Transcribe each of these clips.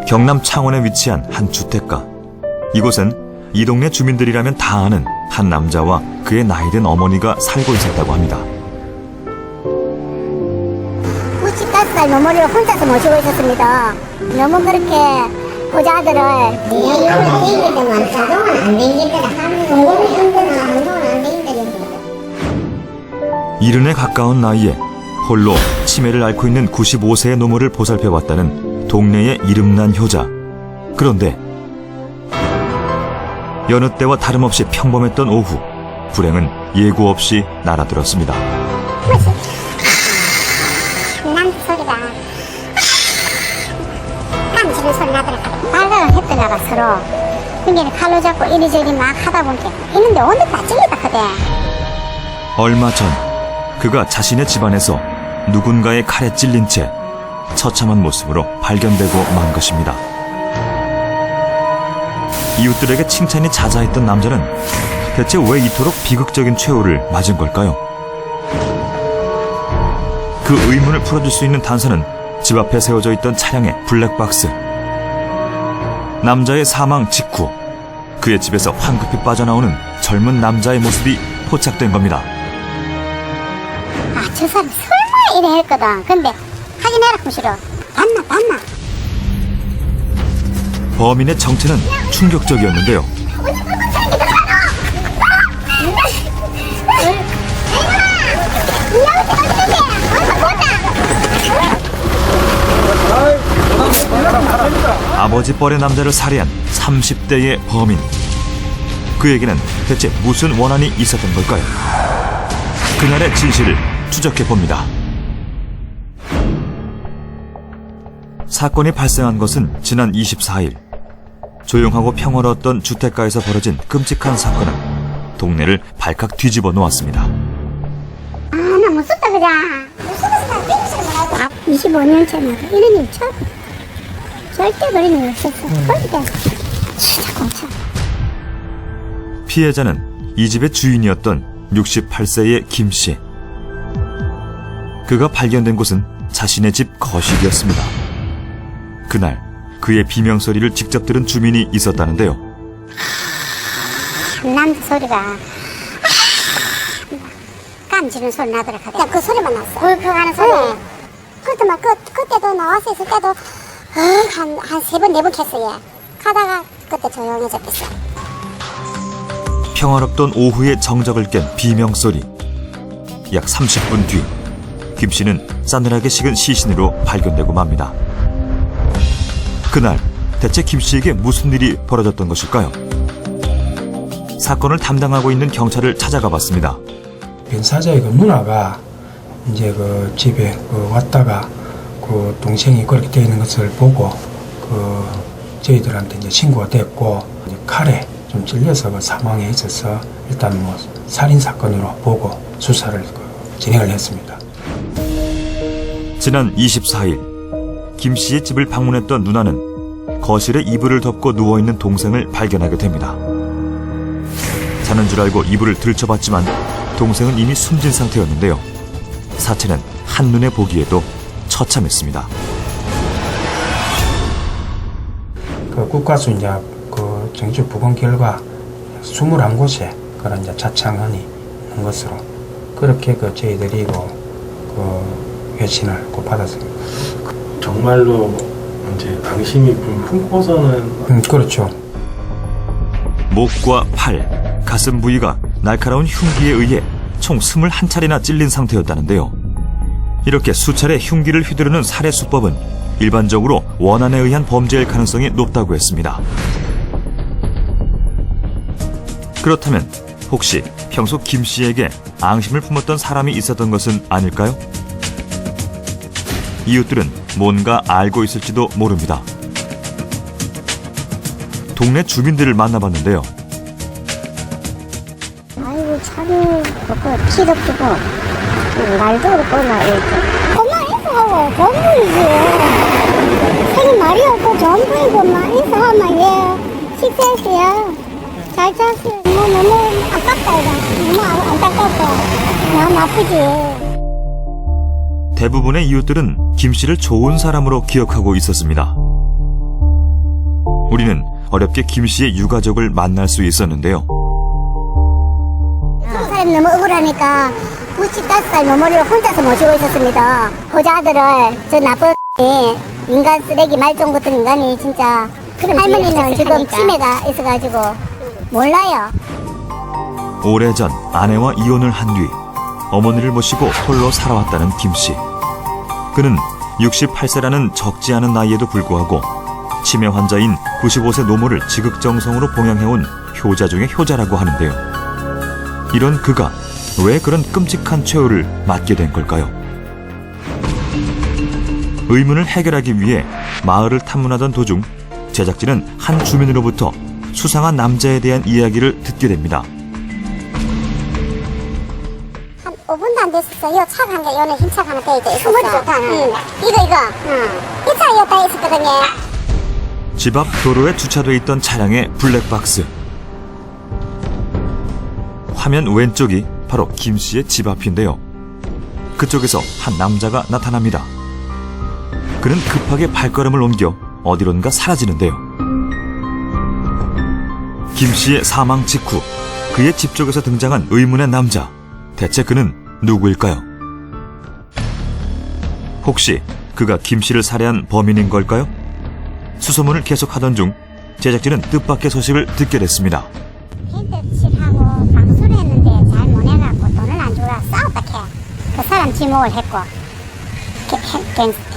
경남 창원에 위치한 한 주택가. 이곳엔 이 동네 주민들이라면 다 아는 한 남자와 그의 나이든 어머니가 살고 있었다고 합니다. 95살 어머니를 혼자서 모시고 있었습니다. 너무 그렇게 부자들을 댕기더만 자동은 안 댕기더라. 공공이 힘들어. 운동은 안 댕기더라. 이른에 가까운 나이에 홀로 치매를 앓고 있는 95세의 노모를 보살펴봤다는 동네의 이름난 효자. 그런데 여느 때와 다름없이 평범했던 오후, 불행은 예고 없이 날아들었습니다. 난 소리가 깜지는 소리 나더라고요. 발각을 했더나 봐 서로. 그게 칼로 잡고 이리저리 막 하다 보니까 있는데 오늘 다 찔리다 그대. 얼마 전 그가 자신의 집안에서 누군가의 칼에 찔린 채 처참한 모습으로 발견되고 만 것입니다. 이웃들에게 칭찬이 자자했던 남자는 대체 왜 이토록 비극적인 최후를 맞은 걸까요? 그 의문을 풀어줄 수 있는 단서는 집 앞에 세워져 있던 차량의 블랙박스. 남자의 사망 직후 그의 집에서 황급히 빠져나오는 젊은 남자의 모습이 포착된 겁니다. 아, 저 사람 설마 이래 했거든. 근데 확인해라 그 싫어. 봤나? 범인의 정체는 충격적이었는데요. 아버지 뻘의 남자를 살해한 30대의 범인. 그에게는 대체 무슨 원한이 있었던 걸까요? 그날의 진실을 추적해봅니다. 사건이 발생한 것은 지난 24일. 조용하고 평화로웠던 주택가에서 벌어진 끔찍한 사건은 동네를 발칵 뒤집어 놓았습니다. 아, 나 무섭다 그자. 무서웠어. 25년째 나도 이런 일 처음. 절대 그런 일 없었어. 그러니까 진짜 공참. 피해자는 이 집의 주인이었던 68세의 김 씨. 그가 발견된 곳은 자신의 집 거실이었습니다. 그날 그의 비명소리를 직접 들은 주민이 있었다는데요. 남자 소리가 깜지는 소리 나더라. 그 소리만 났어. 불컥하는 소리. 그때 막 그때도 나와서 있을 때도 한 3번 4번 켰어요. 가다가 그때 조용해졌겠어. 평화롭던 오후의 정적을 깬 비명소리. 약 30분 뒤 김 씨는 싸늘하게 식은 시신으로 발견되고 맙니다. 그날 대체 김 씨에게 무슨 일이 벌어졌던 것일까요? 사건을 담당하고 있는 경찰을 찾아가 봤습니다. 변사자의 그 누나가 이제 그 집에 왔다가 그 동생이 그렇게 되어 있는 것을 보고 그 저희들한테 이제 신고가 됐고, 이제 칼에 좀 찔려서 그 사망에 있어서 일단 뭐 살인 사건으로 보고 수사를 진행을 했습니다. 지난 24일 김 씨의 집을 방문했던 누나는 거실에 이불을 덮고 누워있는 동생을 발견하게 됩니다. 자는 줄 알고 이불을 들춰봤지만 동생은 이미 숨진 상태였는데요. 사체는 한눈에 보기에도 처참했습니다. 그 국가수 이제 그 정주 부검 결과 21곳에 그런 이제 자창헌이 있는 것으로 그렇게 그 저희들이 그 회신을 받았습니다. 정말로 이제 당신이 품고서는 그렇죠. 목과 팔, 가슴 부위가 날카로운 흉기에 의해 총 21차례나 찔린 상태였다는데요. 이렇게 수차례 흉기를 휘두르는 살해 수법은 일반적으로 원한에 의한 범죄일 가능성이 높다고 했습니다. 그렇다면 혹시 평소 김 씨에게 앙심을 품었던 사람이 있었던 것은 아닐까요? 이웃들은 뭔가 알고 있을지도 모릅니다. 동네 주민들을 만나봤는데요. 아이고 차도 그렇고 키도 크고 말도 그렇고 엄마 인사하고 전부이지. 생이 말이 없고 전부이고 막 인사하면 얘 식사했어요. 잘 잤어요. 너무 아깝다 이거. 너무 안타깝고 마음 아프지. 대부분의 이웃들은 김 씨를 좋은 사람으로 기억하고 있었습니다. 우리는 어렵게 김 씨의 유가족을 만날 수 있었는데요. 사람이 너무 억울하니까 95살 노모리를 혼자서 모시고 있었습니다. 보자 아들을 저 나쁜 인간 쓰레기 말종 같은 인간이 진짜 할머니는 지금 치매가 있어가지고 몰라요. 오래전 아내와 이혼을 한 뒤 어머니를 모시고 홀로 살아왔다는 김 씨. 그는 68세라는 적지 않은 나이에도 불구하고 치매 환자인 95세 노모를 지극정성으로 봉양해온 효자 중의 효자라고 하는데요. 이런 그가 왜 그런 끔찍한 최후를 맞게 된 걸까요? 의문을 해결하기 위해 마을을 탐문하던 도중 제작진은 한 주민으로부터 수상한 남자에 대한 이야기를 듣게 됩니다. 한 5분도 안 됐었어요. 차가 한 개, 요는 흰 차가 하나 떼져 있었어. 머리 좋다. 이거. 이 차에 다 있었거든요. 집 앞 도로에 주차돼 있던 차량의 블랙박스. 화면 왼쪽이 바로 김 씨의 집 앞인데요. 그쪽에서 한 남자가 나타납니다. 그는 급하게 발걸음을 옮겨 어디론가 사라지는데요. 김 씨의 사망 직후 그의 집 쪽에서 등장한 의문의 남자. 대체 그는 누구일까요? 혹시 그가 김 씨를 살해한 범인인 걸까요? 수소문을 계속하던 중 제작진은 뜻밖의 소식을 듣게 됐습니다. 페인트칠하고 방수를 했는데 잘 못 해갖고 돈을 안 주고 싸웠다 캐. 그 사람 지목을 했고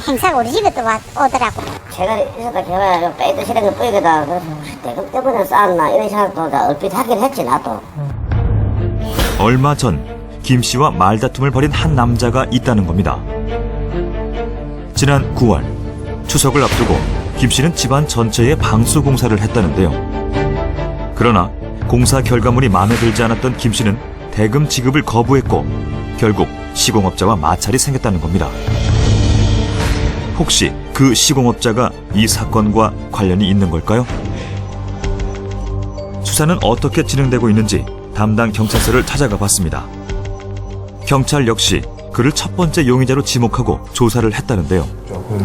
행사가 우리 집에 또 오더라고. 제가 있었다 걔가 빼도 싫은 거 뿌이거든. 그래서 대금 때문에 싸웠나 이런 생각도 다 얼핏 하긴 했지 나도. 얼마 전 김 씨와 말다툼을 벌인 한 남자가 있다는 겁니다. 지난 9월 추석을 앞두고 김 씨는 집안 전체에 방수 공사를 했다는데요. 그러나 공사 결과물이 마음에 들지 않았던 김 씨는 대금 지급을 거부했고 결국 시공업자와 마찰이 생겼다는 겁니다. 혹시 그 시공업자가 이 사건과 관련이 있는 걸까요? 수사는 어떻게 진행되고 있는지 담당 경찰서를 찾아가 봤습니다. 경찰 역시 그를 첫 번째 용의자로 지목하고 조사를 했다는데요. 조금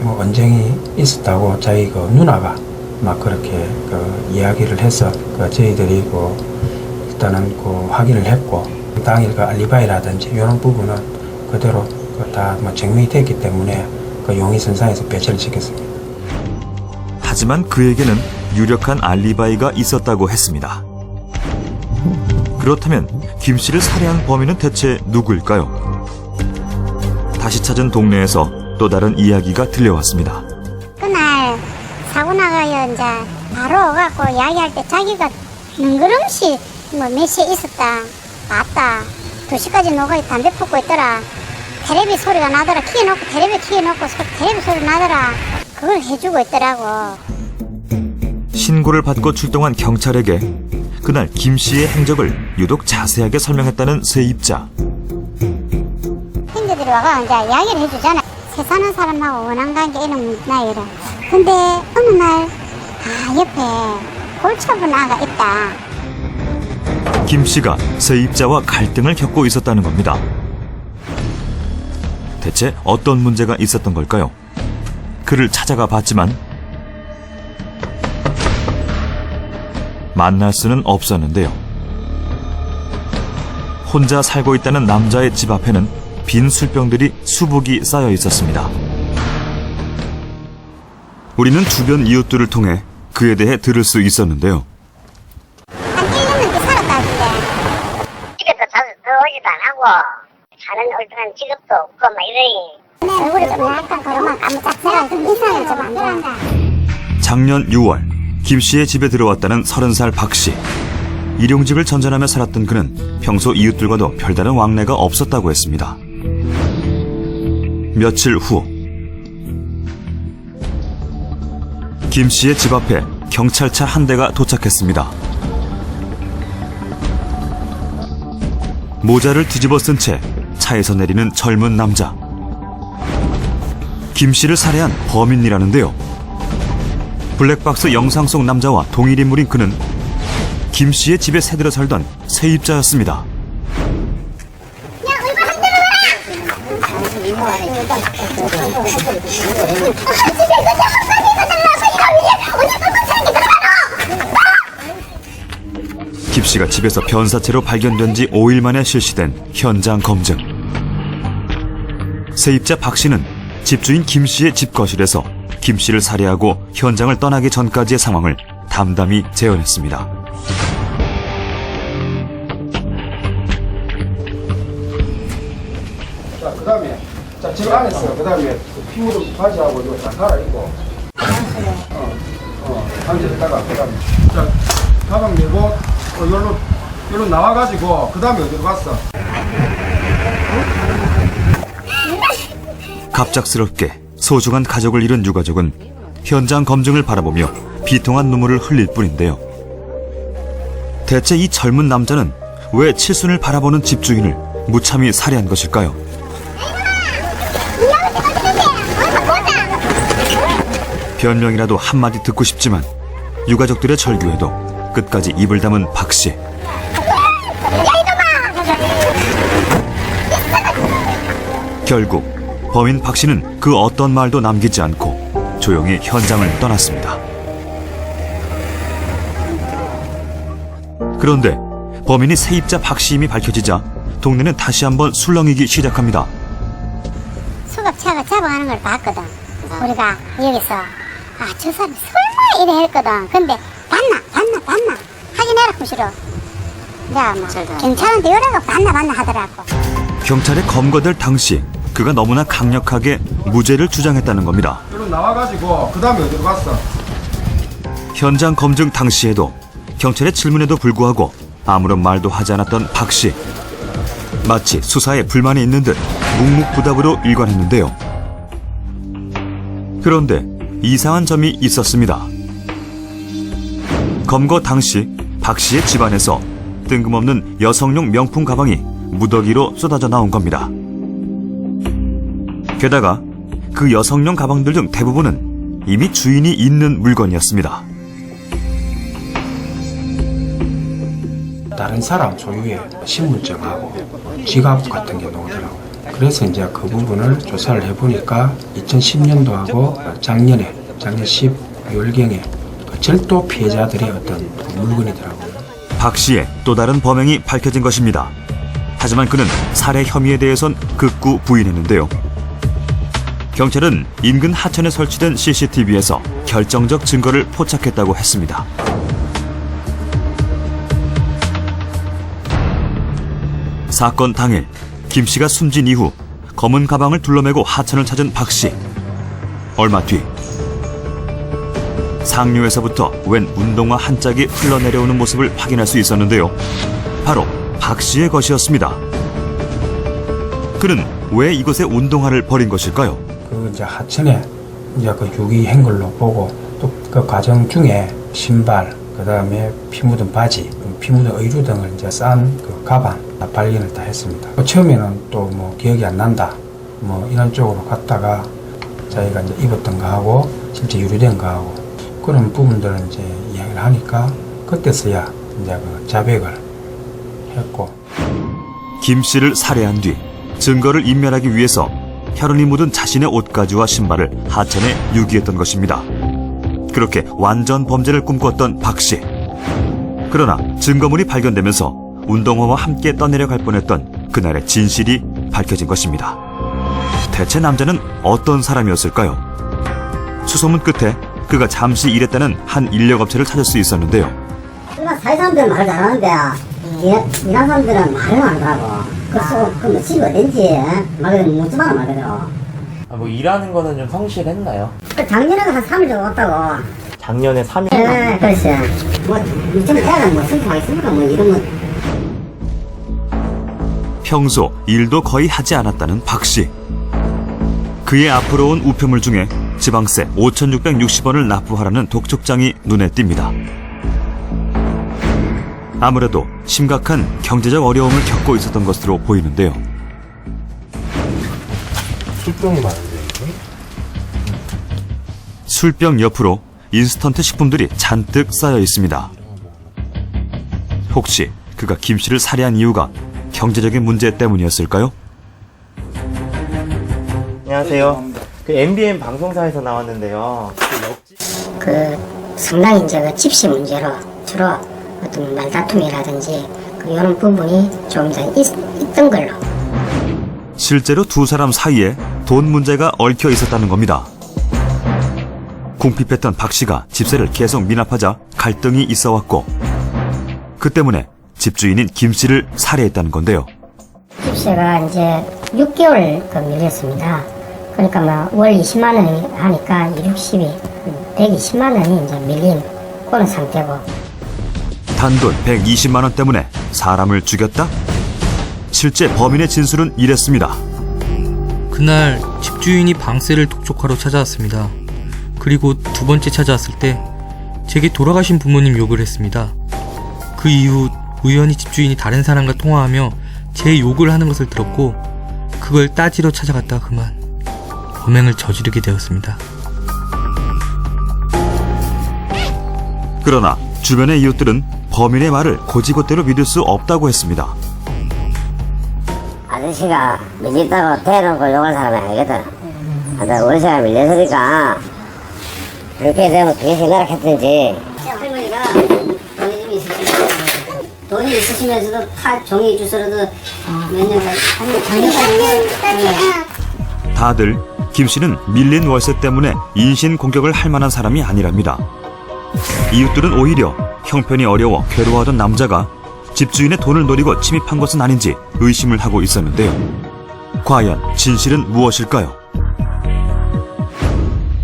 뭐 언쟁이 있었다고 저희 그 누나가 막 그렇게 이야기를 해서 저희들이 일단은 확인을 했고 당일 알리바이라든지 이런 부분은 그대로 다 증명이 됐기 때문에 용의선상에서 배제를 시켰습니다. 하지만 그에게는 유력한 알리바이가 있었다고 했습니다. 그렇다면 김 씨를 살해한 범인은 대체 누구일까요? 다시 찾은 동네에서 또 다른 이야기가 들려왔습니다. 그날 사고 나가요. 이제 바로 오갖고 이야기할 때 자기가 능그름씩 몇 시에 있었다 왔다 2시까지 노가에 담배 푸고 있더라. 테레비 소리가 나더라. 테레비 키워놓고 테레비 소리 나더라. 그걸 해주고 있더라고. 신고를 받고 출동한 경찰에게 그날 김 씨의 행적을 유독 자세하게 설명했다는 세입자. 형제들이 와가 이제 이야기를 해주잖아. 새 사는 사람하고 원한 관계 이런 나이라. 근데 어느 날 옆에 골치 아픈 아가 있다. 김 씨가 세입자와 갈등을 겪고 있었다는 겁니다. 대체 어떤 문제가 있었던 걸까요? 그를 찾아가 봤지만 만날 수는 없었는데요. 혼자 살고 있다는 남자의 집 앞에는 빈 술병들이 수북이 쌓여 있었습니다. 우리는 주변 이웃들을 통해 그에 대해 들을 수 있었는데요. 한 1년 넘게 살았다는데. 집에서 자주 들어오지도 안 하고 사는 얼큰한 직업도 없고 막 이러니. 내 얼굴이 좀 약간 그러면 까무잡해가 좀 인상이 좀 안 들어간다. 작년 6월 김 씨의 집에 들어왔다는 30살 박 씨. 일용직을 전전하며 살았던 그는 평소 이웃들과도 별다른 왕래가 없었다고 했습니다. 며칠 후 김 씨의 집 앞에 경찰차 한 대가 도착했습니다. 모자를 뒤집어 쓴 채 차에서 내리는 젊은 남자. 김 씨를 살해한 범인이라는데요. 블랙박스 영상 속 남자와 동일 인물인 그는 김 씨의 집에 새들어 살던 세입자였습니다. 씨가 집에서 변사체로 발견된 지 5일 만에 실시된 현장 검증. 세입자 박 씨는 집주인 김 씨의 집 거실에서 김 씨를 살해하고 현장을 떠나기 전까지의 상황을 담담히 재현했습니다. 자, 그 다음에, 자, 지금 안에서, 그 다음에 피 묻은 바지하고 이거 다 갈아입고, 앉아있다가, 그 다음에, 자, 가방 내고, 여기로 나와가지고, 그 다음에 어디로 갔어? 갑작스럽게 소중한 가족을 잃은 유가족은 현장 검증을 바라보며 비통한 눈물을 흘릴 뿐인데요. 대체 이 젊은 남자는 왜 칠순을 바라보는 집주인을 무참히 살해한 것일까요? 변명이라도 한마디 듣고 싶지만 유가족들의 절규에도 끝까지 입을 담은 박 씨. 결국 범인 박 씨는 그 어떤 말도 남기지 않고 조용히 현장을 떠났습니다. 그런데 범인이 세입자 박 씨임이 밝혀지자 동네는 다시 한번 술렁이기 시작합니다. 수갑차가 잡아가는 걸 봤거든. 우리가 여기서 저 사람이 설마 이래 했거든. 근데 봤나 확인해라 구시로. 야, 뭐 경찰한테 연락을 봤나 하더라고. 경찰에 검거될 당시 그가 너무나 강력하게 무죄를 주장했다는 겁니다. 여기로 나와가지고, 그 다음에 어디로 갔어? 현장 검증 당시에도 경찰의 질문에도 불구하고 아무런 말도 하지 않았던 박 씨. 마치 수사에 불만이 있는 듯 묵묵부답으로 일관했는데요. 그런데 이상한 점이 있었습니다. 검거 당시 박 씨의 집안에서 뜬금없는 여성용 명품 가방이 무더기로 쏟아져 나온 겁니다. 게다가 그 여성용 가방들 중 대부분은 이미 주인이 있는 물건이었습니다. 다른 사람 소유의 신분증하고 지갑 같은 게 나오더라고요. 그래서 이제 그 부분을 조사를 해보니까 2010년도하고 작년 12월경에 그 절도 피해자들의 어떤 그 물건이더라고요. 박 씨의 또 다른 범행이 밝혀진 것입니다. 하지만 그는 살해 혐의에 대해선 극구 부인했는데요. 경찰은 인근 하천에 설치된 CCTV에서 결정적 증거를 포착했다고 했습니다. 사건 당일 김 씨가 숨진 이후 검은 가방을 둘러매고 하천을 찾은 박 씨. 얼마 뒤 상류에서부터 웬 운동화 한 짝이 흘러내려오는 모습을 확인할 수 있었는데요. 바로 박 씨의 것이었습니다. 그는 왜 이곳에 운동화를 버린 것일까요? 그 이제 하천에 이제 그 유기한 걸로 보고 또 그 과정 중에 신발, 그 다음에 피 묻은 바지, 피 묻은 의류 등을 이제 싼 그 가방 다 발견을 다 했습니다. 처음에는 또 뭐 기억이 안 난다, 뭐 이런 쪽으로 갔다가 자기가 이제 입었던 거하고 실제 유리된 거하고 그런 부분들을 이제 이야기를 하니까 그때서야 이제 그 자백을 했고. 김 씨를 살해한 뒤 증거를 인멸하기 위해서 혈흔이 묻은 자신의 옷가지와 신발을 하천에 유기했던 것입니다. 그렇게 완전 범죄를 꿈꿨던 박 씨. 그러나 증거물이 발견되면서 운동화와 함께 떠내려갈 뻔했던 그날의 진실이 밝혀진 것입니다. 대체 남자는 어떤 사람이었을까요? 수소문 끝에 그가 잠시 일했다는 한 인력업체를 찾을 수 있었는데요. 일반 사회 사람들은 말을 잘하는데 일하는 사람들은 말을 안 하더라고. 그래서 그 집이 어딘지 말 그대로 묻지마라 말 그대로. 뭐 일하는 거는 좀 성실했나요? 그 작년에도 한 3일 정도 왔다고. 작년에 3일? 네, 그렇지. 뭐 요즘 애가 뭐 승부하겠습니까 뭐 이러면. 평소 일도 거의 하지 않았다는 박 씨. 그의 앞으로 온 우편물 중에 지방세 5,660원을 납부하라는 독촉장이 눈에 띕니다. 아무래도 심각한 경제적 어려움을 겪고 있었던 것으로 보이는데요. 술병이 많은데 이게? 술병 옆으로 인스턴트 식품들이 잔뜩 쌓여 있습니다. 혹시 그가 김 씨를 살해한 이유가 경제적인 문제 때문이었을까요? 안녕하세요. 그 MBN 방송사에서 나왔는데요. 그 상당히 이제 그 집시 문제로 주로 어떤 말다툼이라든지 이런 부분이 좀 더 있던 걸로. 실제로 두 사람 사이에 돈 문제가 얽혀 있었다는 겁니다. 궁핍했던 박 씨가 집세를 계속 미납하자 갈등이 있어 왔고 그 때문에 집주인인 김 씨를 살해했다는 건데요. 집세가 이제 6개월 밀렸습니다. 그러니까 월 20만 원이 하니까 60이 120만 원이 이제 밀린 그런 상태고. 단돈 120만 원 때문에 사람을 죽였다? 실제 범인의 진술은 이랬습니다. 그날 집주인이 방세를 독촉하러 찾아왔습니다. 그리고 두 번째 찾아왔을 때 제게 돌아가신 부모님 욕을 했습니다. 그 이후 우연히 집주인이 다른 사람과 통화하며 제 욕을 하는 것을 들었고 그걸 따지러 찾아갔다가 그만 범행을 저지르게 되었습니다. 그러나 주변의 이웃들은 범인의 말을 고지고대로 믿을 수 없다고 했습니다. 아저씨가 밀렸다고 대놓고 욕할 사람이 아니거든. 근데 우리 씨가 밀렸으니까 그렇게 되면 어떻게 생각을 했든지. 할머니가 돈이 있으시면서도 파 종이 주스로도 몇 년간 다들 김 씨는 밀린 월세 때문에 인신 공격을 할 만한 사람이 아니랍니다. 이웃들은 오히려 형편이 어려워 괴로워하던 남자가 집주인의 돈을 노리고 침입한 것은 아닌지 의심을 하고 있었는데요. 과연 진실은 무엇일까요?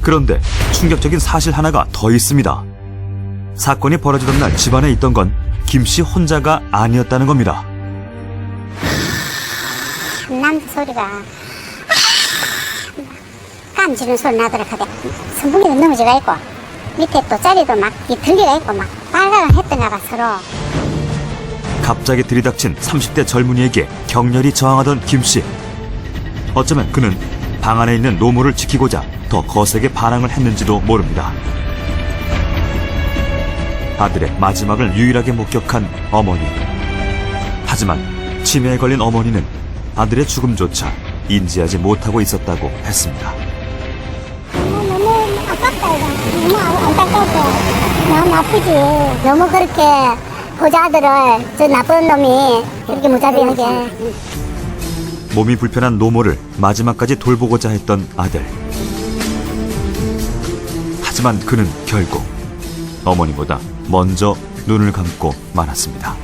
그런데 충격적인 사실 하나가 더 있습니다. 사건이 벌어지던 날 집안에 있던 건 김 씨 혼자가 아니었다는 겁니다. 남자 소리가 깜지는 소리 나더라. 그대 선풍기도 넘어지가 있고 밑에 또 자리도 막 들리가 있고 막 빨가랑 했더나 봐 서로. 갑자기 들이닥친 30대 젊은이에게 격렬히 저항하던 김 씨. 어쩌면 그는 방 안에 있는 노모를 지키고자 더 거세게 반항을 했는지도 모릅니다. 아들의 마지막을 유일하게 목격한 어머니. 하지만 치매에 걸린 어머니는 아들의 죽음조차 인지하지 못하고 있었다고 했습니다. 너무 아깝다 이거. 너무 안타깝고 너무 아프지. 너무 그렇게 보자들을 저 나쁜 놈이 그렇게 무자비하게. 몸이 불편한 노모를 마지막까지 돌보고자 했던 아들. 하지만 그는 결국 어머니보다 먼저 눈을 감고 말았습니다.